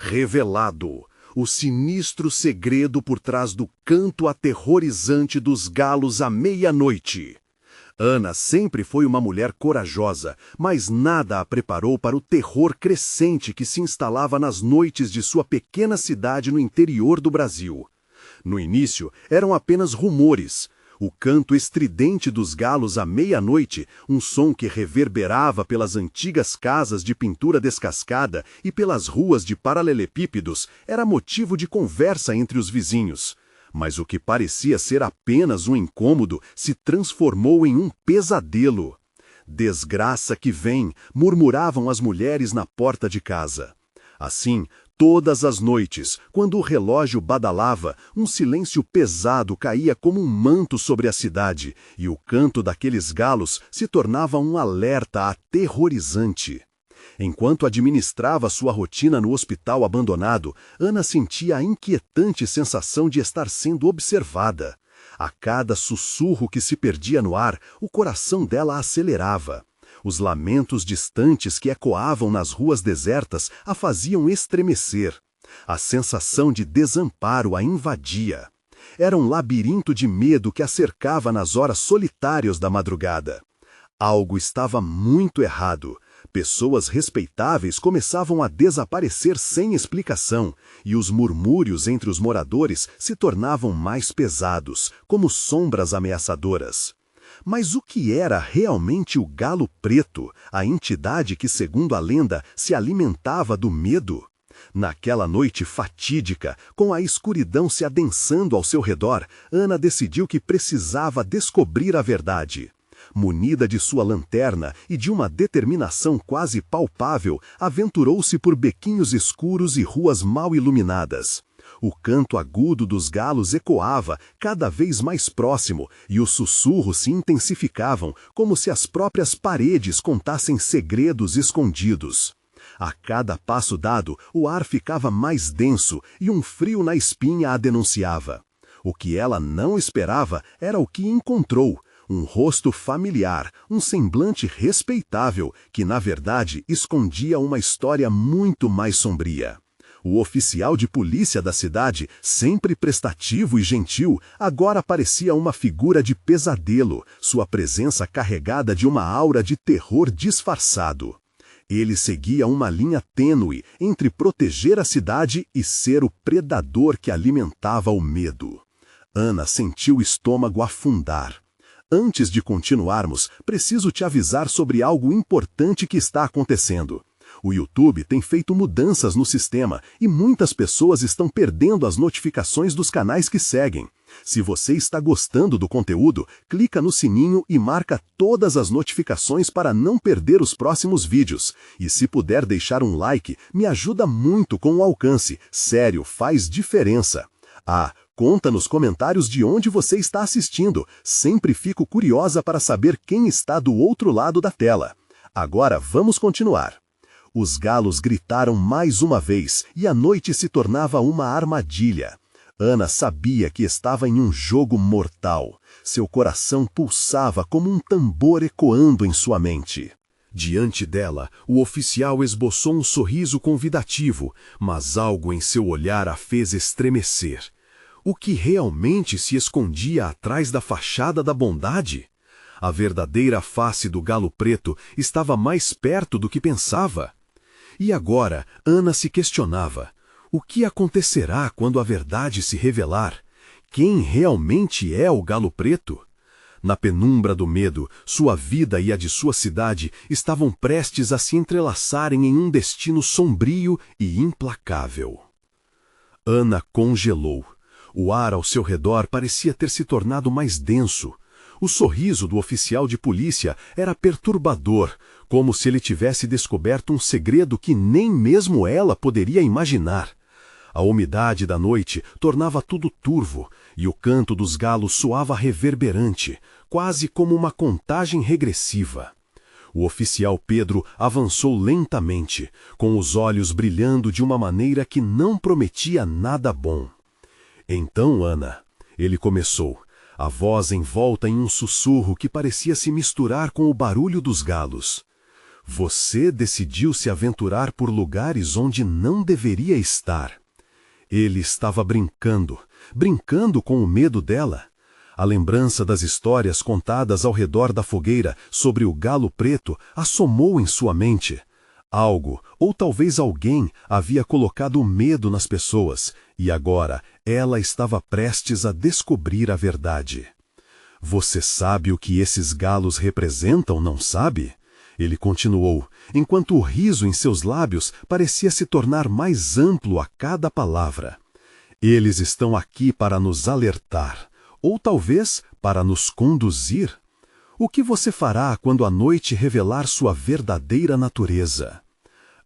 Revelado, o sinistro segredo por trás do canto aterrorizante dos galos à meia-noite. Ana sempre foi uma mulher corajosa, mas nada a preparou para o terror crescente que se instalava nas noites de sua pequena cidade no interior do Brasil. No início, eram apenas rumores. O canto estridente dos galos à meia-noite, um som que reverberava pelas antigas casas de pintura descascada e pelas ruas de paralelepípedos, era motivo de conversa entre os vizinhos. Mas o que parecia ser apenas um incômodo se transformou em um pesadelo. Desgraça que vem, murmuravam as mulheres na porta de casa. Assim, todas as noites, quando o relógio badalava, um silêncio pesado caía como um manto sobre a cidade, e o canto daqueles galos se tornava um alerta aterrorizante. Enquanto administrava sua rotina no hospital abandonado, Ana sentia a inquietante sensação de estar sendo observada. A cada sussurro que se perdia no ar, o coração dela acelerava. Os lamentos distantes que ecoavam nas ruas desertas a faziam estremecer. A sensação de desamparo a invadia. Era um labirinto de medo que a cercava nas horas solitárias da madrugada. Algo estava muito errado. Pessoas respeitáveis começavam a desaparecer sem explicação, e os murmúrios entre os moradores se tornavam mais pesados, como sombras ameaçadoras. Mas o que era realmente o Galo Preto, a entidade que, segundo a lenda, se alimentava do medo? Naquela noite fatídica, com a escuridão se adensando ao seu redor, Ana decidiu que precisava descobrir a verdade. Munida de sua lanterna e de uma determinação quase palpável, aventurou-se por bequinhos escuros e ruas mal iluminadas. O canto agudo dos galos ecoava, cada vez mais próximo, e os sussurros se intensificavam, como se as próprias paredes contassem segredos escondidos. A cada passo dado, o ar ficava mais denso e um frio na espinha a denunciava. O que ela não esperava era o que encontrou. Um rosto familiar, um semblante respeitável, que na verdade escondia uma história muito mais sombria. O oficial de polícia da cidade, sempre prestativo e gentil, agora parecia uma figura de pesadelo, sua presença carregada de uma aura de terror disfarçado. Ele seguia uma linha tênue entre proteger a cidade e ser o predador que alimentava o medo. Ana sentiu o estômago afundar. Antes de continuarmos, preciso te avisar sobre algo importante que está acontecendo. O YouTube tem feito mudanças no sistema e muitas pessoas estão perdendo as notificações dos canais que seguem. Se você está gostando do conteúdo, clica no sininho e marca todas as notificações para não perder os próximos vídeos. E se puder deixar um like, me ajuda muito com o alcance. Sério, faz diferença. Conta nos comentários de onde você está assistindo. Sempre fico curiosa para saber quem está do outro lado da tela. Agora vamos continuar. Os galos gritaram mais uma vez e a noite se tornava uma armadilha. Ana sabia que estava em um jogo mortal. Seu coração pulsava como um tambor ecoando em sua mente. Diante dela, o oficial esboçou um sorriso convidativo, mas algo em seu olhar a fez estremecer. O que realmente se escondia atrás da fachada da bondade? A verdadeira face do Galo Preto estava mais perto do que pensava. E agora, Ana se questionava: o que acontecerá quando a verdade se revelar? Quem realmente é o Galo Preto? Na penumbra do medo, sua vida e a de sua cidade estavam prestes a se entrelaçarem em um destino sombrio e implacável. Ana congelou. O ar ao seu redor parecia ter se tornado mais denso. O sorriso do oficial de polícia era perturbador, como se ele tivesse descoberto um segredo que nem mesmo ela poderia imaginar. A umidade da noite tornava tudo turvo, e o canto dos galos soava reverberante, quase como uma contagem regressiva. O oficial Pedro avançou lentamente, com os olhos brilhando de uma maneira que não prometia nada bom. Então, Ana, ele começou, a voz envolta em um sussurro que parecia se misturar com o barulho dos galos. Você decidiu se aventurar por lugares onde não deveria estar. Ele estava brincando com o medo dela. A lembrança das histórias contadas ao redor da fogueira sobre o galo preto assomou em sua mente. Algo, ou talvez alguém, havia colocado medo nas pessoas, e agora ela estava prestes a descobrir a verdade. Você sabe o que esses galos representam, não sabe? Ele continuou, enquanto o riso em seus lábios parecia se tornar mais amplo a cada palavra. Eles estão aqui para nos alertar, ou talvez para nos conduzir. O que você fará quando a noite revelar sua verdadeira natureza?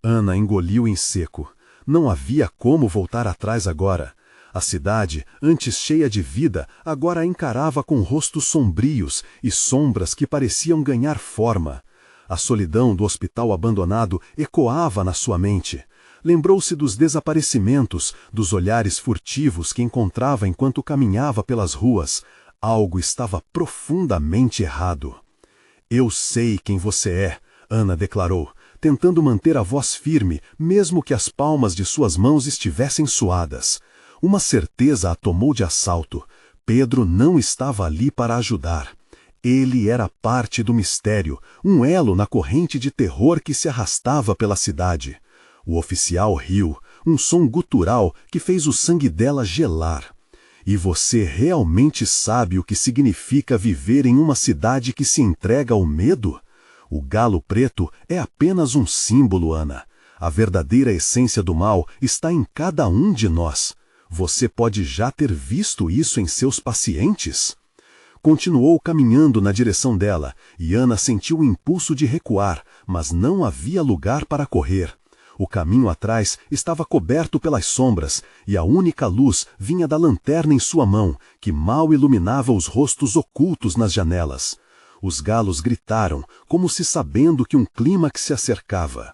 Ana engoliu em seco. Não havia como voltar atrás agora. A cidade, antes cheia de vida, agora a encarava com rostos sombrios e sombras que pareciam ganhar forma. A solidão do hospital abandonado ecoava na sua mente. Lembrou-se dos desaparecimentos, dos olhares furtivos que encontrava enquanto caminhava pelas ruas. Algo estava profundamente errado. Eu sei quem você é, Ana declarou, tentando manter a voz firme, mesmo que as palmas de suas mãos estivessem suadas. Uma certeza a tomou de assalto. Pedro não estava ali para ajudar. Ele era parte do mistério, um elo na corrente de terror que se arrastava pela cidade. O oficial riu, um som gutural que fez o sangue dela gelar. E você realmente sabe o que significa viver em uma cidade que se entrega ao medo? O galo preto é apenas um símbolo, Ana. A verdadeira essência do mal está em cada um de nós. Você pode já ter visto isso em seus pacientes? Continuou caminhando na direção dela, e Ana sentiu o impulso de recuar, mas não havia lugar para correr. O caminho atrás estava coberto pelas sombras, e a única luz vinha da lanterna em sua mão, que mal iluminava os rostos ocultos nas janelas. Os galos gritaram, como se sabendo que um clímax se acercava.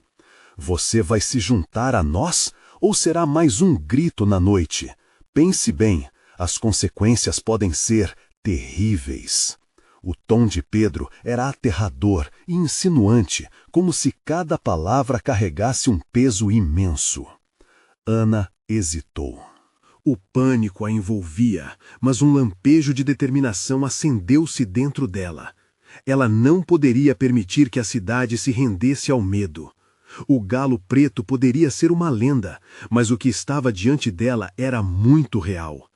Você vai se juntar a nós? Ou será mais um grito na noite? Pense bem, as consequências podem ser terríveis. O tom de Pedro era aterrador e insinuante, como se cada palavra carregasse um peso imenso. Ana hesitou. O pânico a envolvia, mas um lampejo de determinação acendeu-se dentro dela. Ela não poderia permitir que a cidade se rendesse ao medo. O galo preto poderia ser uma lenda, mas o que estava diante dela era muito real.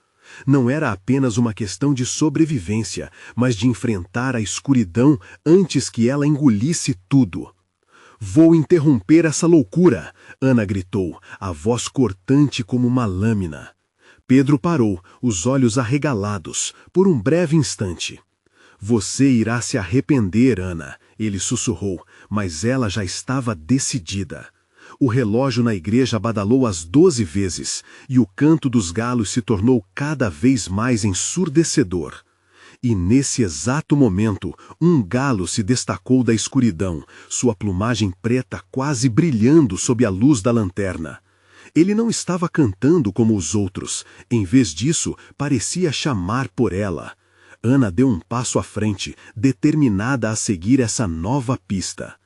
Não era apenas uma questão de sobrevivência, mas de enfrentar a escuridão antes que ela engolisse tudo. Vou interromper essa loucura, Ana gritou, a voz cortante como uma lâmina. Pedro parou, os olhos arregalados, por um breve instante. Você irá se arrepender, Ana, ele sussurrou, mas ela já estava decidida. O relógio na igreja badalou as 12 vezes, e o canto dos galos se tornou cada vez mais ensurdecedor. E nesse exato momento, um galo se destacou da escuridão, sua plumagem preta quase brilhando sob a luz da lanterna. Ele não estava cantando como os outros, em vez disso, parecia chamar por ela. Ana deu um passo à frente, determinada a seguir essa nova pista.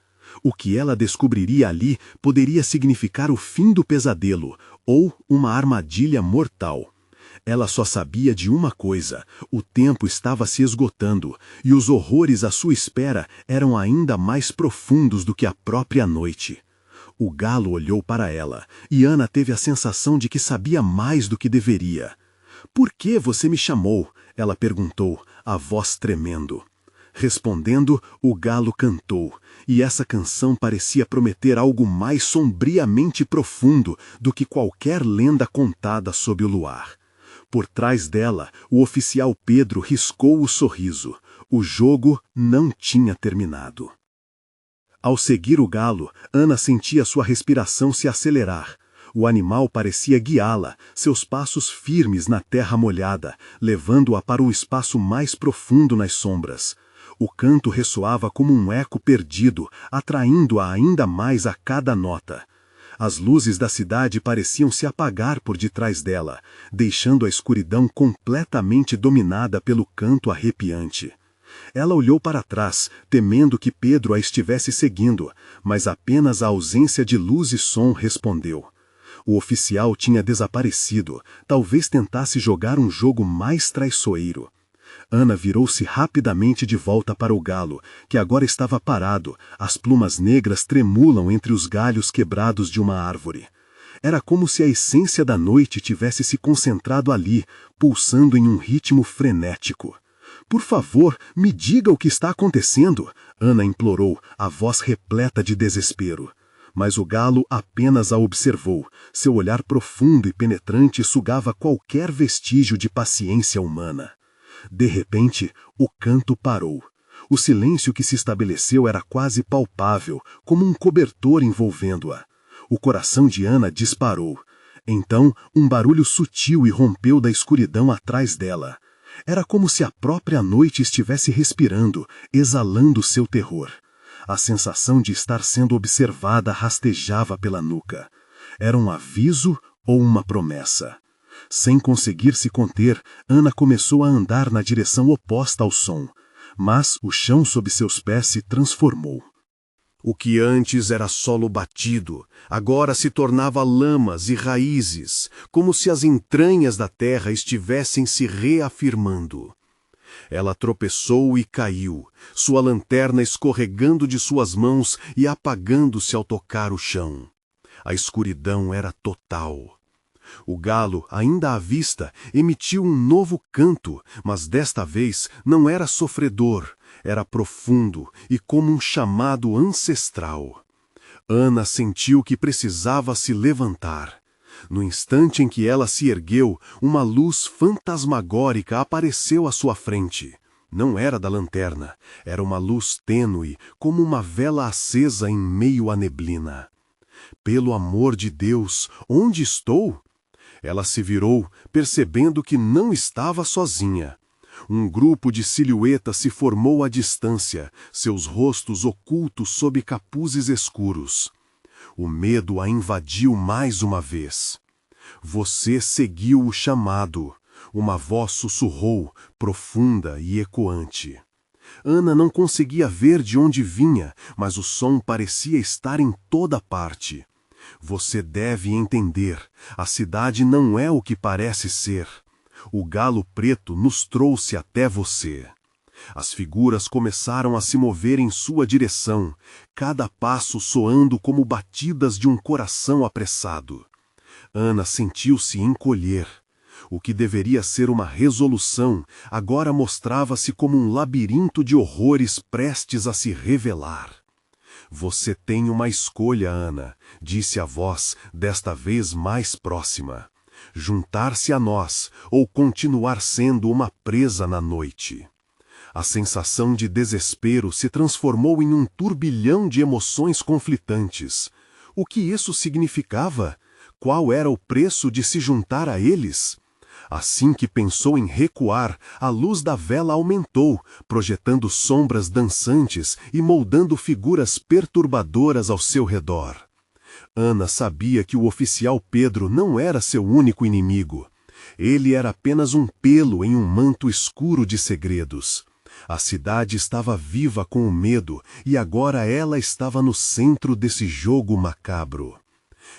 O que ela descobriria ali poderia significar o fim do pesadelo, ou uma armadilha mortal. Ela só sabia de uma coisa: o tempo estava se esgotando, e os horrores à sua espera eram ainda mais profundos do que a própria noite. O galo olhou para ela, e Ana teve a sensação de que sabia mais do que deveria. "Por que você me chamou?" ela perguntou, a voz tremendo. Respondendo, o galo cantou, e essa canção parecia prometer algo mais sombriamente profundo do que qualquer lenda contada sob o luar. Por trás dela, o oficial Pedro riscou o sorriso. O jogo não tinha terminado. Ao seguir o galo, Ana sentia sua respiração se acelerar. O animal parecia guiá-la, seus passos firmes na terra molhada, levando-a para um espaço mais profundo nas sombras. O canto ressoava como um eco perdido, atraindo-a ainda mais a cada nota. As luzes da cidade pareciam se apagar por detrás dela, deixando a escuridão completamente dominada pelo canto arrepiante. Ela olhou para trás, temendo que Pedro a estivesse seguindo, mas apenas a ausência de luz e som respondeu. O oficial tinha desaparecido, talvez tentasse jogar um jogo mais traiçoeiro. Ana virou-se rapidamente de volta para o galo, que agora estava parado, as plumas negras tremulam entre os galhos quebrados de uma árvore. Era como se a essência da noite tivesse se concentrado ali, pulsando em um ritmo frenético. Por favor, me diga o que está acontecendo, Ana implorou, a voz repleta de desespero. Mas o galo apenas a observou. Seu olhar profundo e penetrante sugava qualquer vestígio de paciência humana. De repente, o canto parou. O silêncio que se estabeleceu era quase palpável, como um cobertor envolvendo-a. O coração de Ana disparou. Então, um barulho sutil irrompeu da escuridão atrás dela. Era como se a própria noite estivesse respirando, exalando seu terror. A sensação de estar sendo observada rastejava pela nuca. Era um aviso ou uma promessa? Sem conseguir se conter, Ana começou a andar na direção oposta ao som. Mas o chão sob seus pés se transformou. O que antes era solo batido, agora se tornava lamas e raízes, como se as entranhas da terra estivessem se reafirmando. Ela tropeçou e caiu, sua lanterna escorregando de suas mãos e apagando-se ao tocar o chão. A escuridão era total. O galo, ainda à vista, emitiu um novo canto, mas desta vez não era sofredor, era profundo e como um chamado ancestral. Ana sentiu que precisava se levantar. No instante em que ela se ergueu, uma luz fantasmagórica apareceu à sua frente. Não era da lanterna, era uma luz tênue, como uma vela acesa em meio à neblina. Pelo amor de Deus, onde estou? Ela se virou, percebendo que não estava sozinha. Um grupo de silhuetas se formou à distância, seus rostos ocultos sob capuzes escuros. O medo a invadiu mais uma vez. Você seguiu o chamado. Uma voz sussurrou, profunda e ecoante. Ana não conseguia ver de onde vinha, mas o som parecia estar em toda parte. Você deve entender, a cidade não é o que parece ser. O galo preto nos trouxe até você. As figuras começaram a se mover em sua direção, cada passo soando como batidas de um coração apressado. Ana sentiu-se encolher. O que deveria ser uma resolução, agora mostrava-se como um labirinto de horrores prestes a se revelar. Você tem uma escolha, Ana, disse a voz, desta vez mais próxima. Juntar-se a nós ou continuar sendo uma presa na noite. A sensação de desespero se transformou em um turbilhão de emoções conflitantes. O que isso significava? Qual era o preço de se juntar a eles? Assim que pensou em recuar, a luz da vela aumentou, projetando sombras dançantes e moldando figuras perturbadoras ao seu redor. Ana sabia que o oficial Pedro não era seu único inimigo. Ele era apenas um pelo em um manto escuro de segredos. A cidade estava viva com o medo e agora ela estava no centro desse jogo macabro.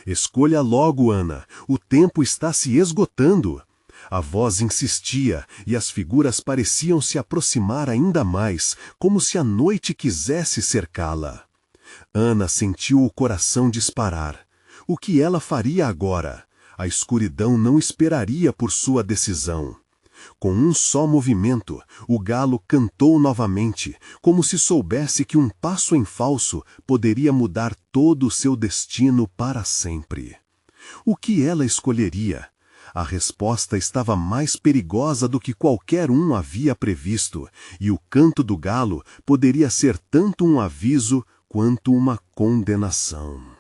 Escolha logo, Ana, o tempo está se esgotando. A voz insistia e as figuras pareciam se aproximar ainda mais, como se a noite quisesse cercá-la. Ana sentiu o coração disparar. O que ela faria agora? A escuridão não esperaria por sua decisão. Com um só movimento, o galo cantou novamente, como se soubesse que um passo em falso poderia mudar todo o seu destino para sempre. O que ela escolheria? A resposta estava mais perigosa do que qualquer um havia previsto, e o canto do galo poderia ser tanto um aviso quanto uma condenação.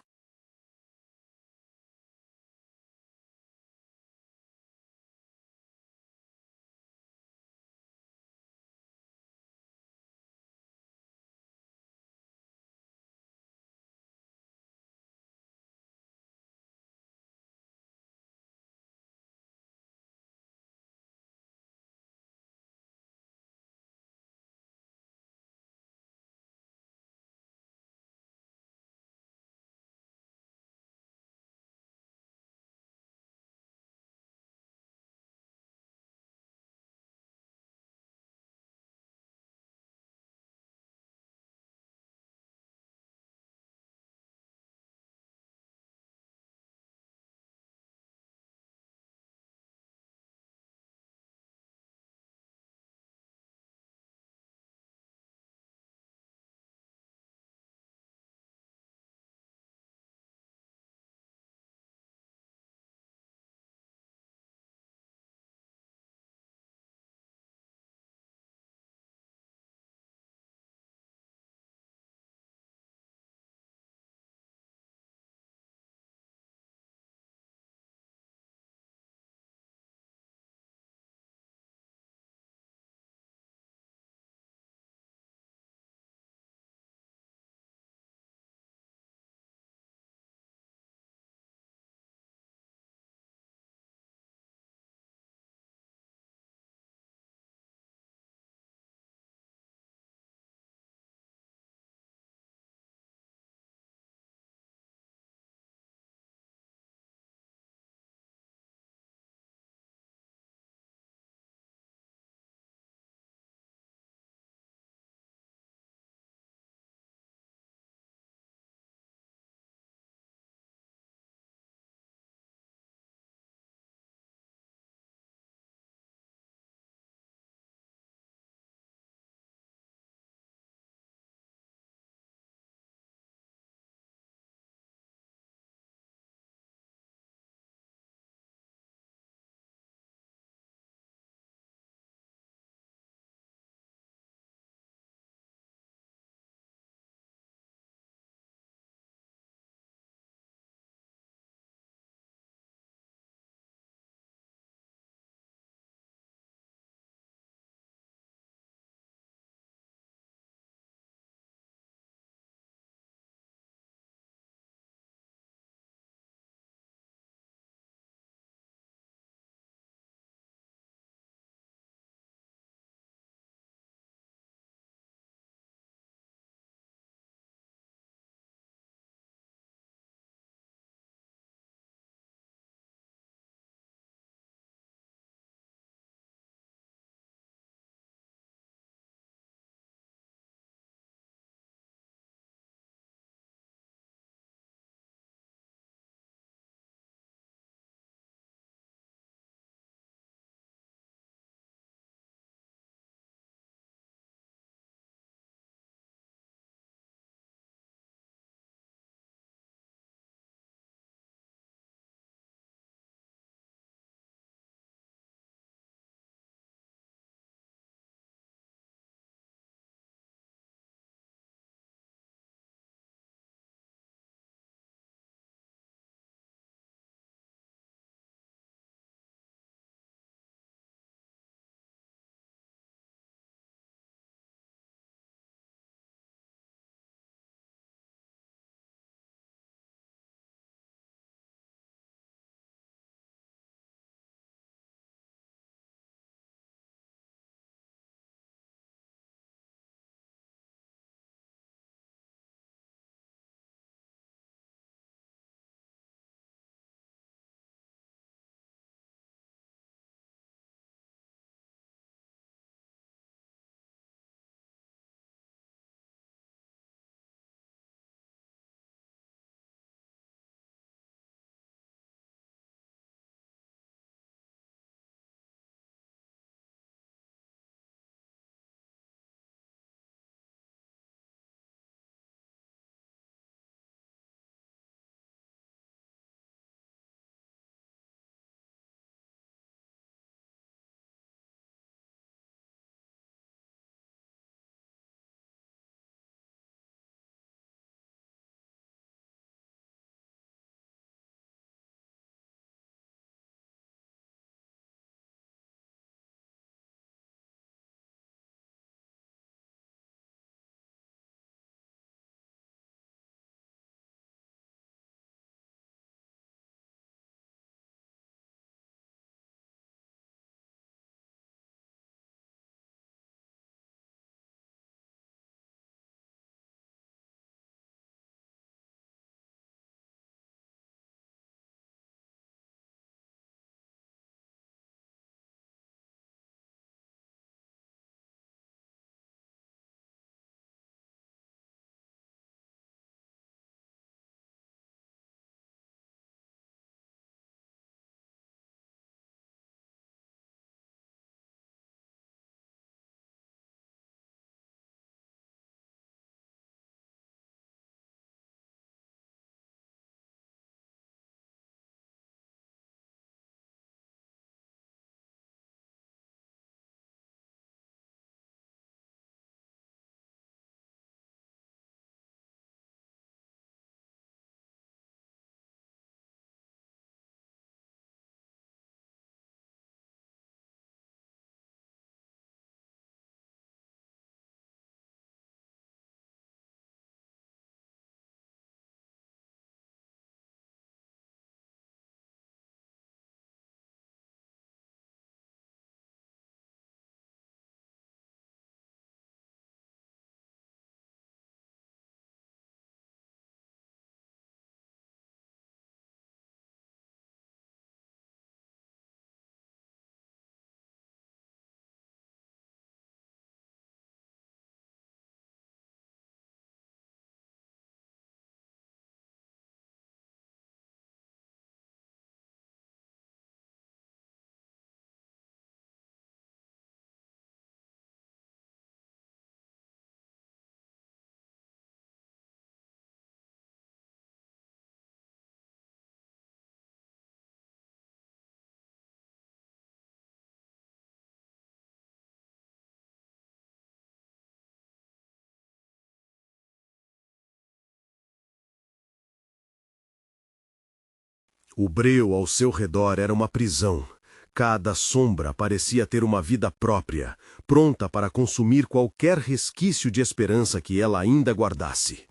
O breu ao seu redor era uma prisão. Cada sombra parecia ter uma vida própria, pronta para consumir qualquer resquício de esperança que ela ainda guardasse.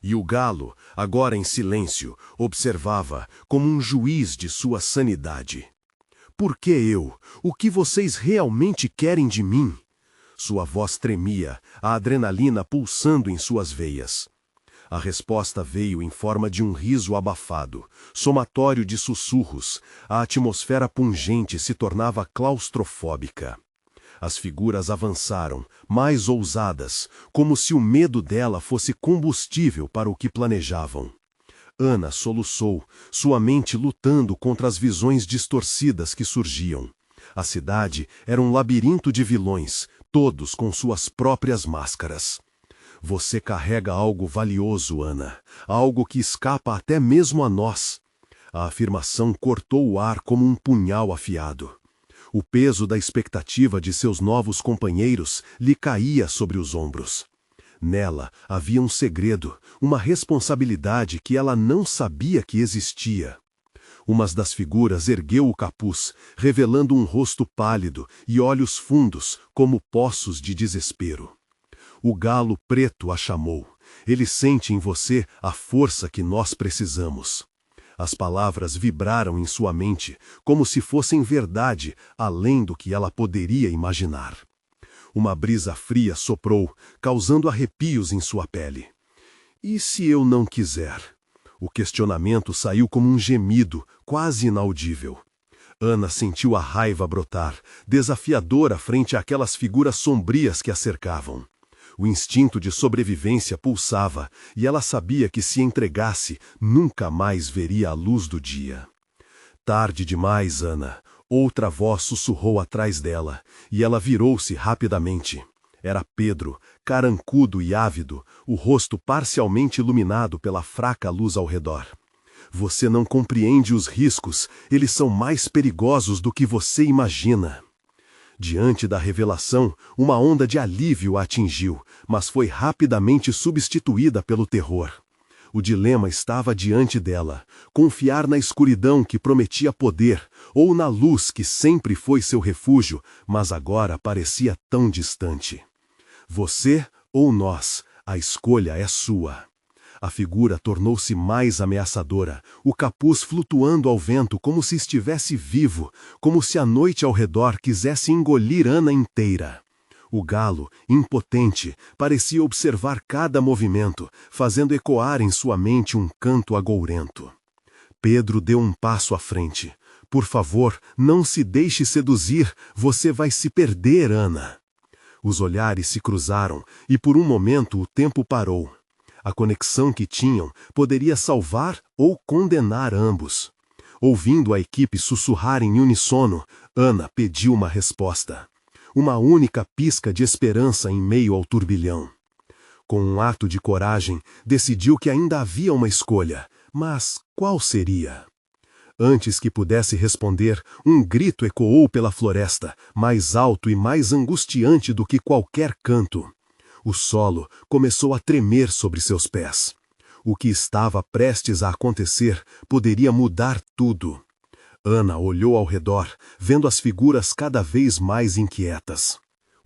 E o galo, agora em silêncio, observava como um juiz de sua sanidade. Por que eu? O que vocês realmente querem de mim? Sua voz tremia, a adrenalina pulsando em suas veias. A resposta veio em forma de um riso abafado, somatório de sussurros. A atmosfera pungente se tornava claustrofóbica. As figuras avançaram, mais ousadas, como se o medo dela fosse combustível para o que planejavam. Ana soluçou, sua mente lutando contra as visões distorcidas que surgiam. A cidade era um labirinto de vilões, todos com suas próprias máscaras. Você carrega algo valioso, Ana, algo que escapa até mesmo a nós. A afirmação cortou o ar como um punhal afiado. O peso da expectativa de seus novos companheiros lhe caía sobre os ombros. Nela havia um segredo, uma responsabilidade que ela não sabia que existia. Uma das figuras ergueu o capuz, revelando um rosto pálido e olhos fundos, como poços de desespero. O galo preto a chamou. Ele sente em você a força que nós precisamos. As palavras vibraram em sua mente, como se fossem verdade, além do que ela poderia imaginar. Uma brisa fria soprou, causando arrepios em sua pele. E se eu não quiser? O questionamento saiu como um gemido, quase inaudível. Ana sentiu a raiva brotar, desafiadora frente àquelas figuras sombrias que a cercavam. O instinto de sobrevivência pulsava, e ela sabia que se entregasse, nunca mais veria a luz do dia. Tarde demais, Ana. Outra voz sussurrou atrás dela, e ela virou-se rapidamente. Era Pedro, carancudo e ávido, o rosto parcialmente iluminado pela fraca luz ao redor. Você não compreende os riscos, eles são mais perigosos do que você imagina. Diante da revelação, uma onda de alívio a atingiu, mas foi rapidamente substituída pelo terror. O dilema estava diante dela: confiar na escuridão que prometia poder, ou na luz que sempre foi seu refúgio, mas agora parecia tão distante. Você ou nós, a escolha é sua. A figura tornou-se mais ameaçadora, o capuz flutuando ao vento como se estivesse vivo, como se a noite ao redor quisesse engolir Ana inteira. O galo, impotente, parecia observar cada movimento, fazendo ecoar em sua mente um canto agourento. Pedro deu um passo à frente. Por favor, não se deixe seduzir, você vai se perder, Ana. Os olhares se cruzaram, e por um momento o tempo parou. A conexão que tinham poderia salvar ou condenar ambos. Ouvindo a equipe sussurrar em uníssono, Ana pediu uma resposta. Uma única pisca de esperança em meio ao turbilhão. Com um ato de coragem, decidiu que ainda havia uma escolha, mas qual seria? Antes que pudesse responder, um grito ecoou pela floresta, mais alto e mais angustiante do que qualquer canto. O solo começou a tremer sobre seus pés. O que estava prestes a acontecer poderia mudar tudo. Ana olhou ao redor, vendo as figuras cada vez mais inquietas.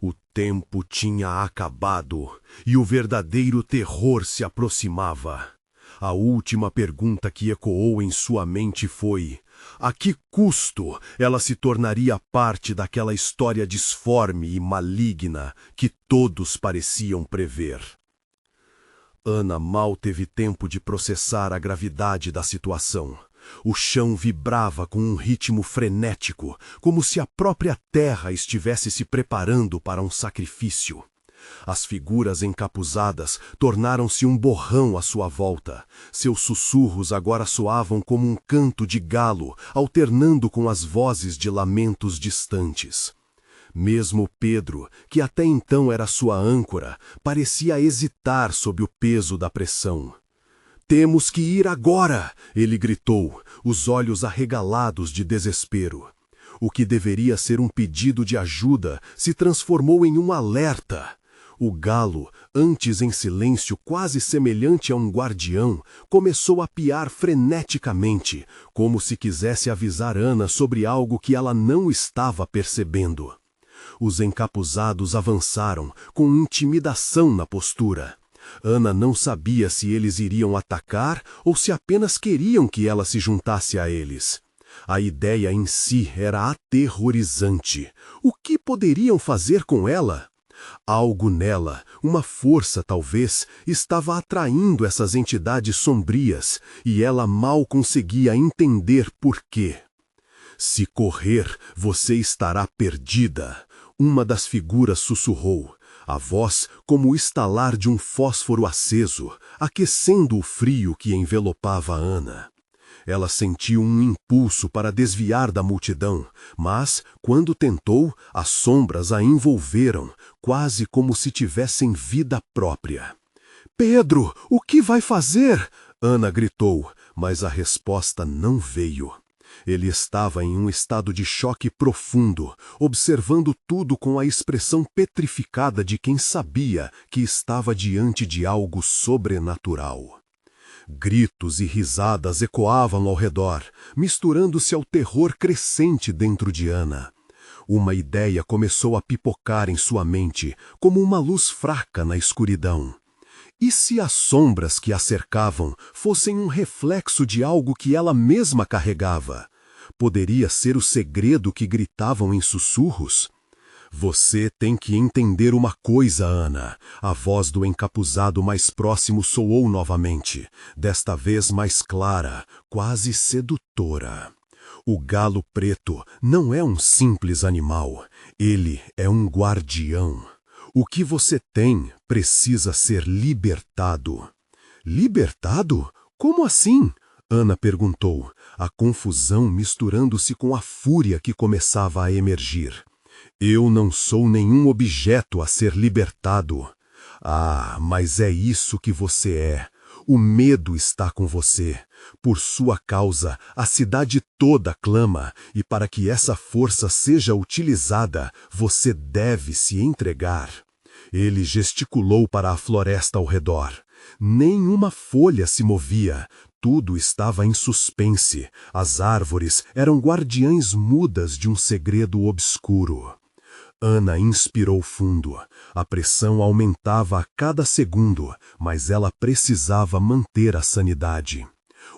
O tempo tinha acabado e o verdadeiro terror se aproximava. A última pergunta que ecoou em sua mente foi: a que custo ela se tornaria parte daquela história disforme e maligna que todos pareciam prever? Ana mal teve tempo de processar a gravidade da situação. O chão vibrava com um ritmo frenético, como se a própria terra estivesse se preparando para um sacrifício. As figuras encapuzadas tornaram-se um borrão à sua volta. Seus sussurros agora soavam como um canto de galo, alternando com as vozes de lamentos distantes. Mesmo Pedro, que até então era sua âncora, parecia hesitar sob o peso da pressão. "Temos que ir agora!" ele gritou, os olhos arregalados de desespero. O que deveria ser um pedido de ajuda se transformou em um alerta. O galo, antes em silêncio quase semelhante a um guardião, começou a piar freneticamente, como se quisesse avisar Ana sobre algo que ela não estava percebendo. Os encapuzados avançaram, com intimidação na postura. Ana não sabia se eles iriam atacar ou se apenas queriam que ela se juntasse a eles. A ideia em si era aterrorizante. O que poderiam fazer com ela? Algo nela, uma força talvez, estava atraindo essas entidades sombrias, e ela mal conseguia entender por quê. Se correr, você estará perdida, uma das figuras sussurrou, a voz como o estalar de um fósforo aceso, aquecendo o frio que envelopava Ana. Ela sentiu um impulso para desviar da multidão, mas, quando tentou, as sombras a envolveram, quase como se tivessem vida própria. "Pedro, o que vai fazer?" Ana gritou, mas a resposta não veio. Ele estava em um estado de choque profundo, observando tudo com a expressão petrificada de quem sabia que estava diante de algo sobrenatural. Gritos e risadas ecoavam ao redor, misturando-se ao terror crescente dentro de Ana. Uma ideia começou a pipocar em sua mente, como uma luz fraca na escuridão. E se as sombras que a cercavam fossem um reflexo de algo que ela mesma carregava? Poderia ser o segredo que gritavam em sussurros? "Você tem que entender uma coisa, Ana." A voz do encapuzado mais próximo soou novamente, desta vez mais clara, quase sedutora. "O galo preto não é um simples animal, ele é um guardião. O que você tem precisa ser libertado." "Libertado? Como assim?" Ana perguntou, a confusão misturando-se com a fúria que começava a emergir. "Eu não sou nenhum objeto a ser libertado." "Ah, mas é isso que você é. O medo está com você. Por sua causa, a cidade toda clama, e para que essa força seja utilizada, você deve se entregar." Ele gesticulou para a floresta ao redor. Nenhuma folha se movia. Tudo estava em suspense. As árvores eram guardiãs mudas de um segredo obscuro. Ana inspirou fundo. A pressão aumentava a cada segundo, mas ela precisava manter a sanidade.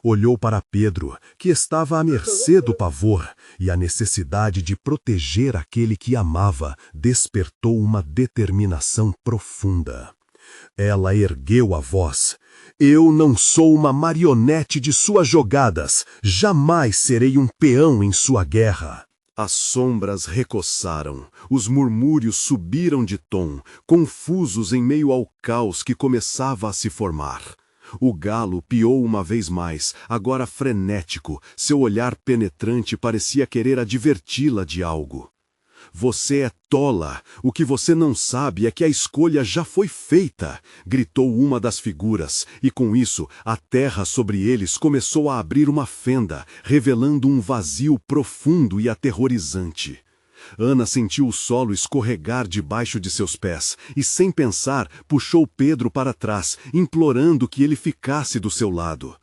Olhou para Pedro, que estava à mercê do pavor, e a necessidade de proteger aquele que amava despertou uma determinação profunda. Ela ergueu a voz. "Eu não sou uma marionete de suas jogadas. Jamais serei um peão em sua guerra." As sombras recoçaram, os murmúrios subiram de tom, confusos em meio ao caos que começava a se formar. O galo piou uma vez mais, agora frenético, seu olhar penetrante parecia querer adverti-la de algo. "Você é tola, o que você não sabe é que a escolha já foi feita", gritou uma das figuras, e com isso a terra sobre eles começou a abrir uma fenda, revelando um vazio profundo e aterrorizante. Ana sentiu o solo escorregar debaixo de seus pés e, sem pensar, puxou Pedro para trás, implorando que ele ficasse do seu lado.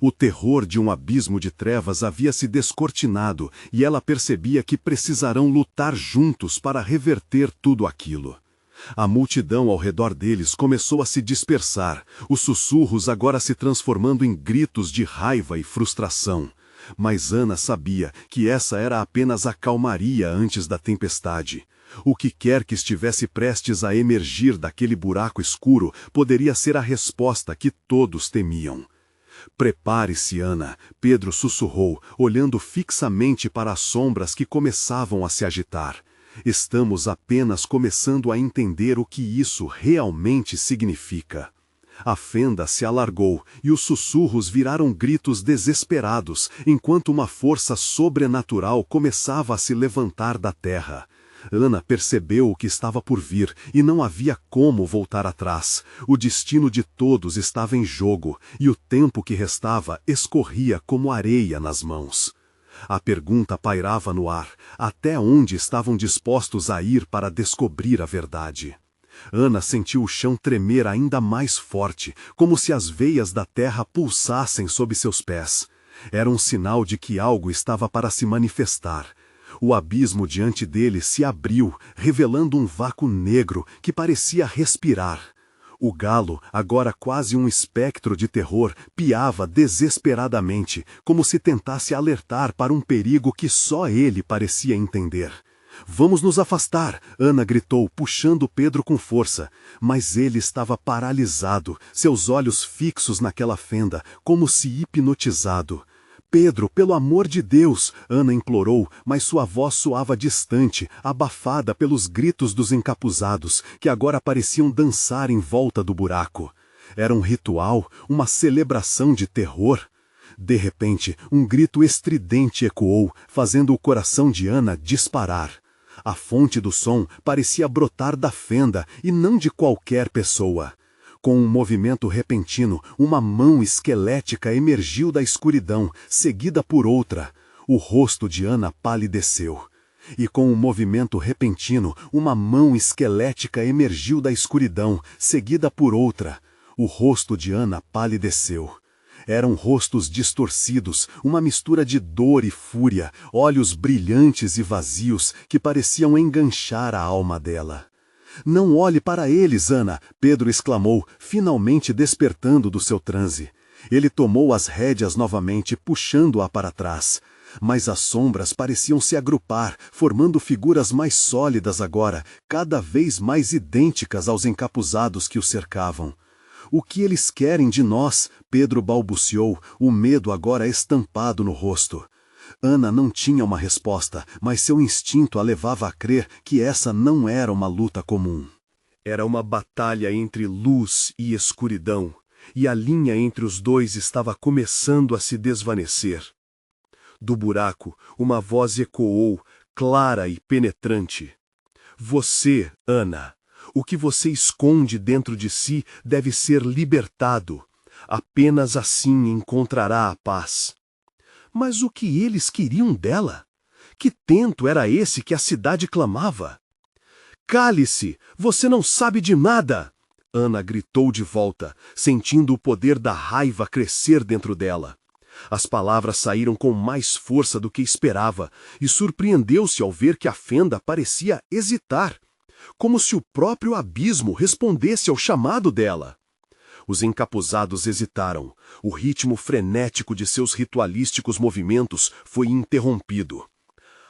O terror de um abismo de trevas havia se descortinado e ela percebia que precisarão lutar juntos para reverter tudo aquilo. A multidão ao redor deles começou a se dispersar, os sussurros agora se transformando em gritos de raiva e frustração. Mas Ana sabia que essa era apenas a calmaria antes da tempestade. O que quer que estivesse prestes a emergir daquele buraco escuro poderia ser a resposta que todos temiam. "Prepare-se, Ana", Pedro sussurrou, olhando fixamente para as sombras que começavam a se agitar. "Estamos apenas começando a entender o que isso realmente significa." A fenda se alargou e os sussurros viraram gritos desesperados, enquanto uma força sobrenatural começava a se levantar da terra. Ana percebeu o que estava por vir e não havia como voltar atrás. O destino de todos estava em jogo e o tempo que restava escorria como areia nas mãos. A pergunta pairava no ar: até onde estavam dispostos a ir para descobrir a verdade? Ana sentiu o chão tremer ainda mais forte, como se as veias da terra pulsassem sob seus pés. Era um sinal de que algo estava para se manifestar. O abismo diante dele se abriu, revelando um vácuo negro que parecia respirar. O galo, agora quase um espectro de terror, piava desesperadamente, como se tentasse alertar para um perigo que só ele parecia entender. Vamos nos afastar, Ana gritou, puxando Pedro com força. Mas ele estava paralisado, seus olhos fixos naquela fenda, como se hipnotizado. Pedro, pelo amor de Deus, Ana implorou, mas sua voz soava distante, abafada pelos gritos dos encapuzados, que agora pareciam dançar em volta do buraco. Era um ritual, uma celebração de terror. De repente, um grito estridente ecoou, fazendo o coração de Ana disparar. A fonte do som parecia brotar da fenda e não de qualquer pessoa. Com um movimento repentino, uma mão esquelética emergiu da escuridão, seguida por outra. O rosto de Ana palideceu. E com um movimento repentino, uma mão esquelética emergiu da escuridão, seguida por outra. O rosto de Ana palideceu. Eram rostos distorcidos, uma mistura de dor e fúria, olhos brilhantes e vazios que pareciam enganchar a alma dela. Não olhe para eles, Ana, Pedro exclamou, finalmente despertando do seu transe. Ele tomou as rédeas novamente, puxando-a para trás. Mas as sombras pareciam se agrupar, formando figuras mais sólidas agora, cada vez mais idênticas aos encapuzados que o cercavam. O que eles querem de nós? Pedro balbuciou, o medo agora estampado no rosto. Ana não tinha uma resposta, mas seu instinto a levava a crer que essa não era uma luta comum. Era uma batalha entre luz e escuridão, e a linha entre os dois estava começando a se desvanecer. Do buraco, uma voz ecoou, clara e penetrante. Você, Ana, o que você esconde dentro de si deve ser libertado. Apenas assim encontrará a paz. Mas o que eles queriam dela? Que tento era esse que a cidade clamava? Cale-se! Você não sabe de nada! Ana gritou de volta, sentindo o poder da raiva crescer dentro dela. As palavras saíram com mais força do que esperava, e surpreendeu-se ao ver que a fenda parecia hesitar, como se o próprio abismo respondesse ao chamado dela. Os encapuzados hesitaram. O ritmo frenético de seus ritualísticos movimentos foi interrompido.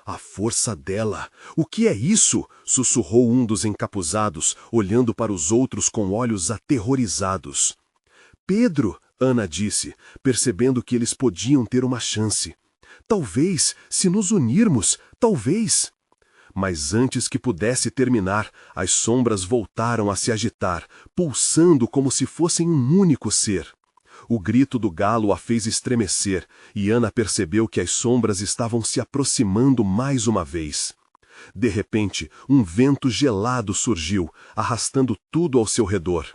A força dela! O que é isso? Sussurrou um dos encapuzados, olhando para os outros com olhos aterrorizados. Pedro, Ana disse, percebendo que eles podiam ter uma chance. Talvez, se nos unirmos, talvez. Mas antes que pudesse terminar, as sombras voltaram a se agitar, pulsando como se fossem um único ser. O grito do galo a fez estremecer, e Ana percebeu que as sombras estavam se aproximando mais uma vez. De repente, um vento gelado surgiu, arrastando tudo ao seu redor.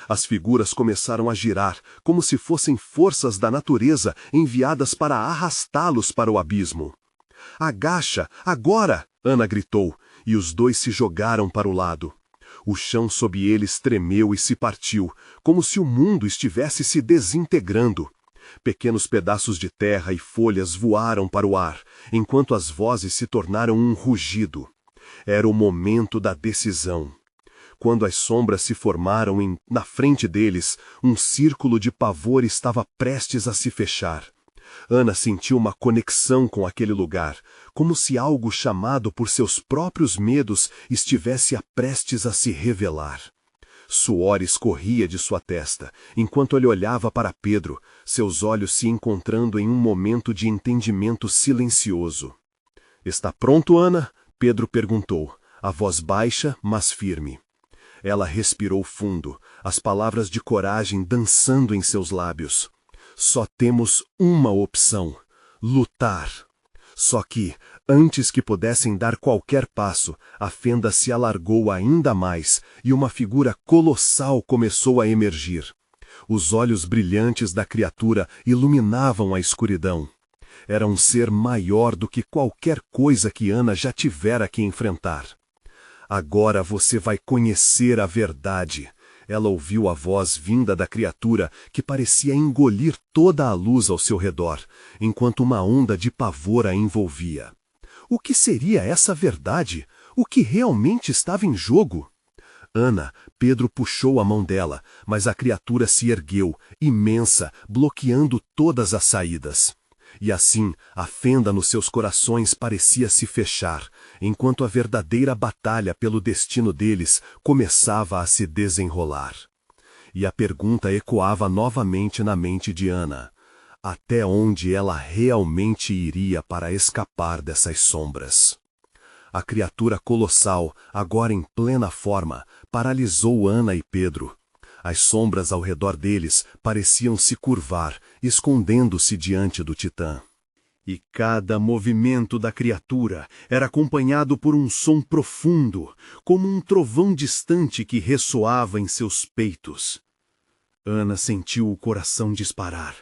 As figuras começaram a girar, como se fossem forças da natureza enviadas para arrastá-los para o abismo. Agacha, agora! Ana gritou, e os dois se jogaram para o lado. O chão sob eles tremeu e se partiu, como se o mundo estivesse se desintegrando. Pequenos pedaços de terra e folhas voaram para o ar, enquanto as vozes se tornaram um rugido. Era o momento da decisão. Quando as sombras se formaram na frente deles, um círculo de pavor estava prestes a se fechar. Ana sentiu uma conexão com aquele lugar, como se algo chamado por seus próprios medos estivesse prestes a se revelar. Suor escorria de sua testa, enquanto ele olhava para Pedro, seus olhos se encontrando em um momento de entendimento silencioso. "Está pronto, Ana?" Pedro perguntou, a voz baixa, mas firme. Ela respirou fundo, as palavras de coragem dançando em seus lábios. Só temos uma opção: lutar. Só que, antes que pudessem dar qualquer passo, a fenda se alargou ainda mais e uma figura colossal começou a emergir. Os olhos brilhantes da criatura iluminavam a escuridão. Era um ser maior do que qualquer coisa que Ana já tivera que enfrentar. Agora você vai conhecer a verdade. Ela ouviu a voz vinda da criatura que parecia engolir toda a luz ao seu redor, enquanto uma onda de pavor a envolvia. O que seria essa verdade? O que realmente estava em jogo? Ana, Pedro puxou a mão dela, mas a criatura se ergueu, imensa, bloqueando todas as saídas. E assim, a fenda nos seus corações parecia se fechar, enquanto a verdadeira batalha pelo destino deles começava a se desenrolar. E a pergunta ecoava novamente na mente de Ana: até onde ela realmente iria para escapar dessas sombras? A criatura colossal, agora em plena forma, paralisou Ana e Pedro. As sombras ao redor deles pareciam se curvar, escondendo-se diante do Titã. E cada movimento da criatura era acompanhado por um som profundo, como um trovão distante que ressoava em seus peitos. Ana sentiu o coração disparar.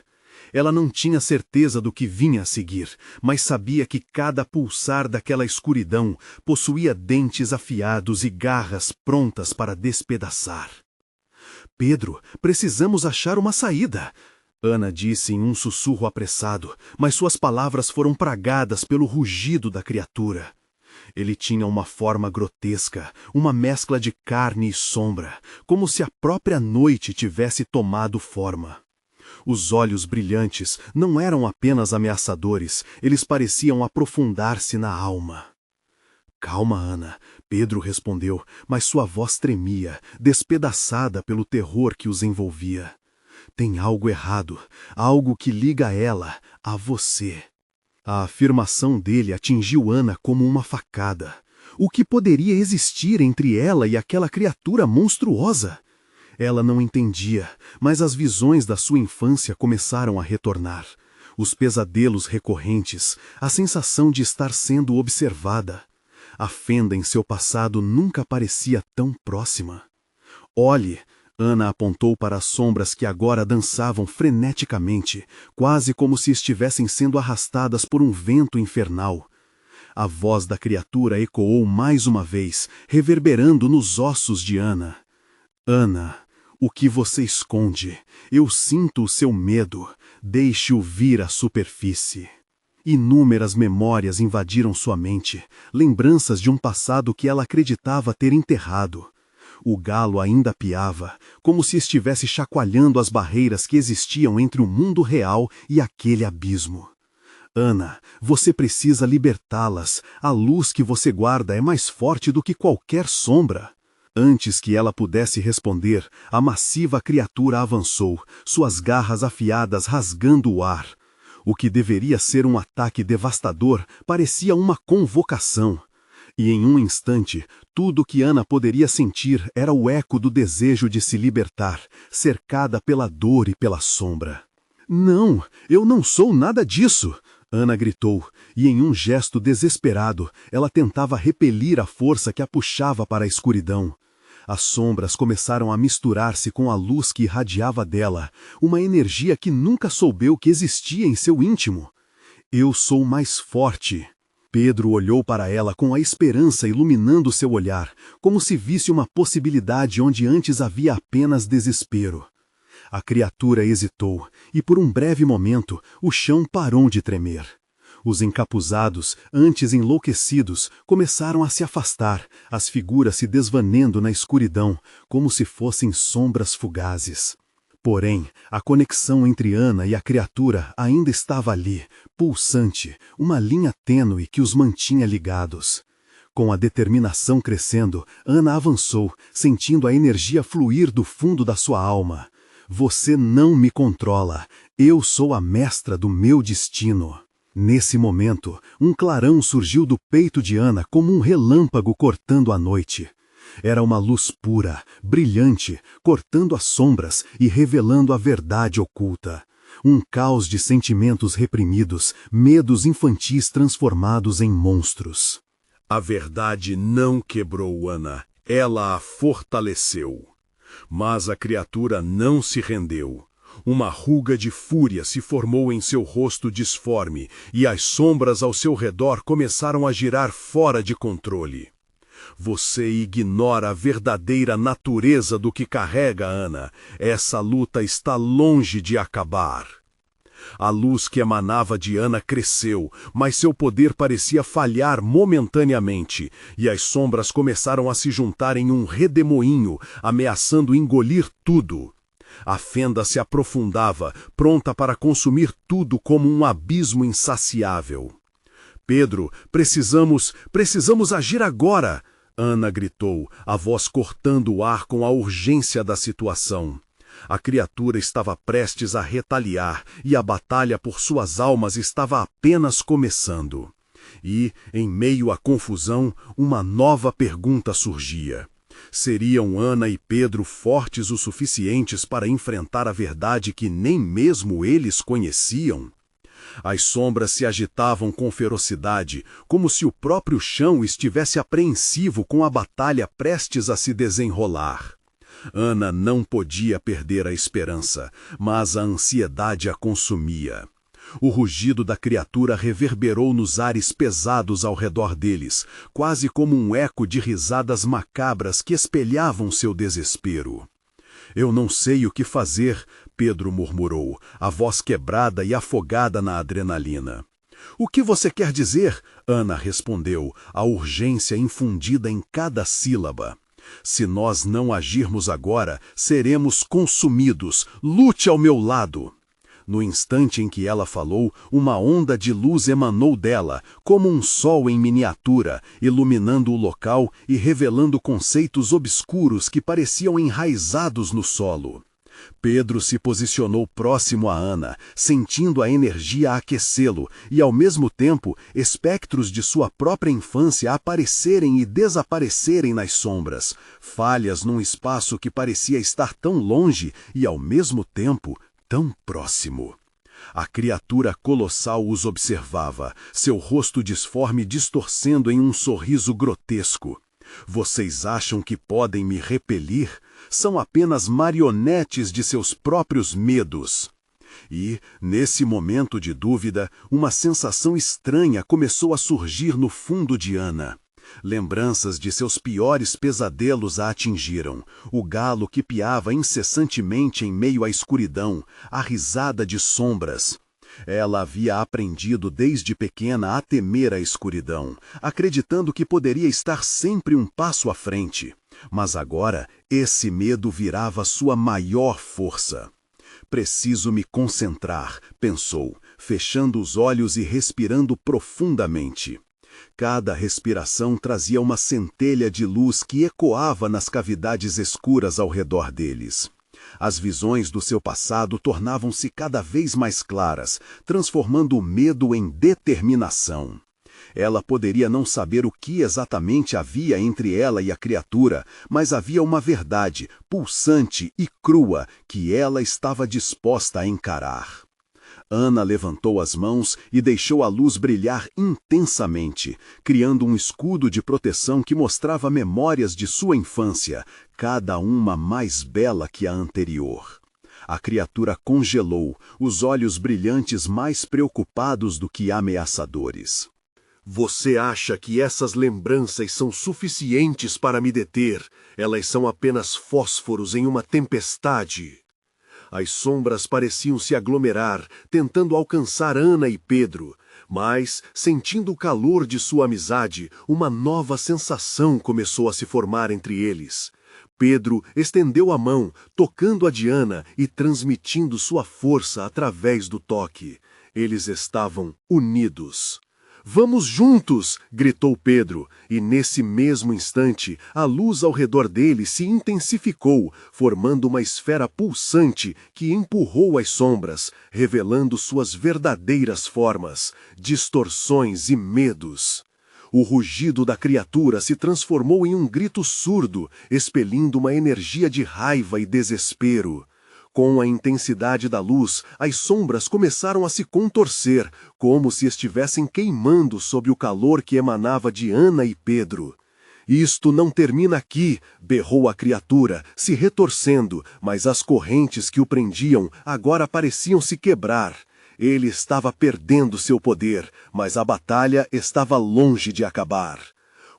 Ela não tinha certeza do que vinha a seguir, mas sabia que cada pulsar daquela escuridão possuía dentes afiados e garras prontas para despedaçar. Pedro, precisamos achar uma saída, Ana disse em um sussurro apressado, mas suas palavras foram pragadas pelo rugido da criatura. Ele tinha uma forma grotesca, uma mescla de carne e sombra, como se a própria noite tivesse tomado forma. Os olhos brilhantes não eram apenas ameaçadores, eles pareciam aprofundar-se na alma. Calma, Ana, Pedro respondeu, mas sua voz tremia, despedaçada pelo terror que os envolvia. Tem algo errado, algo que liga ela a você. A afirmação dele atingiu Ana como uma facada. O que poderia existir entre ela e aquela criatura monstruosa? Ela não entendia, mas as visões da sua infância começaram a retornar. Os pesadelos recorrentes, a sensação de estar sendo observada. A fenda em seu passado nunca parecia tão próxima. Olhe, Ana apontou para as sombras que agora dançavam freneticamente, quase como se estivessem sendo arrastadas por um vento infernal. A voz da criatura ecoou mais uma vez, reverberando nos ossos de Ana. Ana, o que você esconde? Eu sinto o seu medo. Deixe-o vir à superfície. Inúmeras memórias invadiram sua mente, lembranças de um passado que ela acreditava ter enterrado. O galo ainda piava, como se estivesse chacoalhando as barreiras que existiam entre o mundo real e aquele abismo. Ana, você precisa libertá-las. A luz que você guarda é mais forte do que qualquer sombra. Antes que ela pudesse responder, a massiva criatura avançou, suas garras afiadas rasgando o ar. O que deveria ser um ataque devastador parecia uma convocação. E em um instante, tudo o que Ana poderia sentir era o eco do desejo de se libertar, cercada pela dor e pela sombra. Não, eu não sou nada disso! Ana gritou, e em um gesto desesperado, ela tentava repelir a força que a puxava para a escuridão. As sombras começaram a misturar-se com a luz que irradiava dela, uma energia que nunca soubeu que existia em seu íntimo. Eu sou mais forte. Pedro olhou para ela com a esperança iluminando seu olhar, como se visse uma possibilidade onde antes havia apenas desespero. A criatura hesitou, e por um breve momento o chão parou de tremer. Os encapuzados, antes enlouquecidos, começaram a se afastar, as figuras se desvanendo na escuridão, como se fossem sombras fugazes. Porém, a conexão entre Ana e a criatura ainda estava ali, pulsante, uma linha tênue que os mantinha ligados. Com a determinação crescendo, Ana avançou, sentindo a energia fluir do fundo da sua alma. Você não me controla, eu sou a mestra do meu destino. Nesse momento, um clarão surgiu do peito de Ana como um relâmpago cortando a noite. Era uma luz pura, brilhante, cortando as sombras e revelando a verdade oculta. Um caos de sentimentos reprimidos, medos infantis transformados em monstros. A verdade não quebrou Ana, ela a fortaleceu. Mas a criatura não se rendeu. Uma ruga de fúria se formou em seu rosto disforme, e as sombras ao seu redor começaram a girar fora de controle. Você ignora a verdadeira natureza do que carrega, Ana. Essa luta está longe de acabar. A luz que emanava de Ana cresceu, mas seu poder parecia falhar momentaneamente, e as sombras começaram a se juntar em um redemoinho, ameaçando engolir tudo. A fenda se aprofundava, pronta para consumir tudo como um abismo insaciável. Pedro, precisamos agir agora! Ana gritou, a voz cortando o ar com a urgência da situação. A criatura estava prestes a retaliar e a batalha por suas almas estava apenas começando. E, em meio à confusão, uma nova pergunta surgia. Seriam Ana e Pedro fortes o suficientes para enfrentar a verdade que nem mesmo eles conheciam? As sombras se agitavam com ferocidade, como se o próprio chão estivesse apreensivo com a batalha prestes a se desenrolar. Ana não podia perder a esperança, mas a ansiedade a consumia. O rugido da criatura reverberou nos ares pesados ao redor deles, quase como um eco de risadas macabras que espelhavam seu desespero. Eu não sei o que fazer, Pedro murmurou, a voz quebrada e afogada na adrenalina. O que você quer dizer? Ana respondeu, a urgência infundida em cada sílaba. Se nós não agirmos agora, seremos consumidos. Lute ao meu lado. No instante em que ela falou, uma onda de luz emanou dela, como um sol em miniatura, iluminando o local e revelando conceitos obscuros que pareciam enraizados no solo. Pedro se posicionou próximo a Ana, sentindo a energia aquecê-lo e, ao mesmo tempo, espectros de sua própria infância aparecerem e desaparecerem nas sombras, falhas num espaço que parecia estar tão longe e, ao mesmo tempo, tão próximo. A criatura colossal os observava, seu rosto disforme distorcendo em um sorriso grotesco. Vocês acham que podem me repelir? São apenas marionetes de seus próprios medos. E, nesse momento de dúvida, uma sensação estranha começou a surgir no fundo de Ana. Lembranças de seus piores pesadelos a atingiram. O galo que piava incessantemente em meio à escuridão, a risada de sombras. Ela havia aprendido desde pequena a temer a escuridão, acreditando que poderia estar sempre um passo à frente. Mas agora, esse medo virava sua maior força. Preciso me concentrar, pensou, fechando os olhos e respirando profundamente. Cada respiração trazia uma centelha de luz que ecoava nas cavidades escuras ao redor deles. As visões do seu passado tornavam-se cada vez mais claras, transformando o medo em determinação. Ela poderia não saber o que exatamente havia entre ela e a criatura, mas havia uma verdade, pulsante e crua, que ela estava disposta a encarar. Ana levantou as mãos e deixou a luz brilhar intensamente, criando um escudo de proteção que mostrava memórias de sua infância, cada uma mais bela que a anterior. A criatura congelou, os olhos brilhantes mais preocupados do que ameaçadores. Você acha que essas lembranças são suficientes para me deter? Elas são apenas fósforos em uma tempestade. As sombras pareciam se aglomerar, tentando alcançar Ana e Pedro. Mas, sentindo o calor de sua amizade, uma nova sensação começou a se formar entre eles. Pedro estendeu a mão, tocando a de Ana e transmitindo sua força através do toque. Eles estavam unidos. Vamos juntos! Gritou Pedro, e nesse mesmo instante, a luz ao redor dele se intensificou, formando uma esfera pulsante que empurrou as sombras, revelando suas verdadeiras formas, distorções e medos. O rugido da criatura se transformou em um grito surdo, expelindo uma energia de raiva e desespero. Com a intensidade da luz, as sombras começaram a se contorcer, como se estivessem queimando sob o calor que emanava de Ana e Pedro. Isto não termina aqui, berrou a criatura, se retorcendo, mas as correntes que o prendiam agora pareciam se quebrar. Ele estava perdendo seu poder, mas a batalha estava longe de acabar.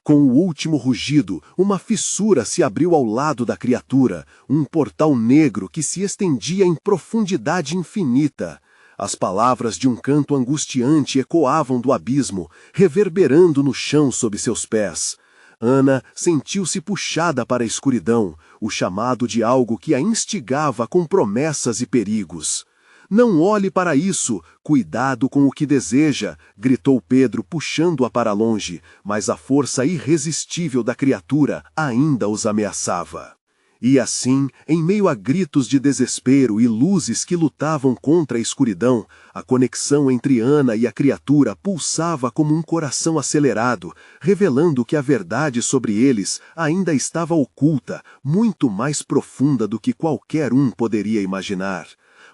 Com o último rugido, uma fissura se abriu ao lado da criatura, um portal negro que se estendia em profundidade infinita. As palavras de um canto angustiante ecoavam do abismo, reverberando no chão sob seus pés. Ana sentiu-se puxada para a escuridão, o chamado de algo que a instigava com promessas e perigos. Não olhe para isso, cuidado com o que deseja, gritou Pedro, puxando-a para longe, mas a força irresistível da criatura ainda os ameaçava. E assim, em meio a gritos de desespero e luzes que lutavam contra a escuridão, a conexão entre Ana e a criatura pulsava como um coração acelerado, revelando que a verdade sobre eles ainda estava oculta, muito mais profunda do que qualquer um poderia imaginar.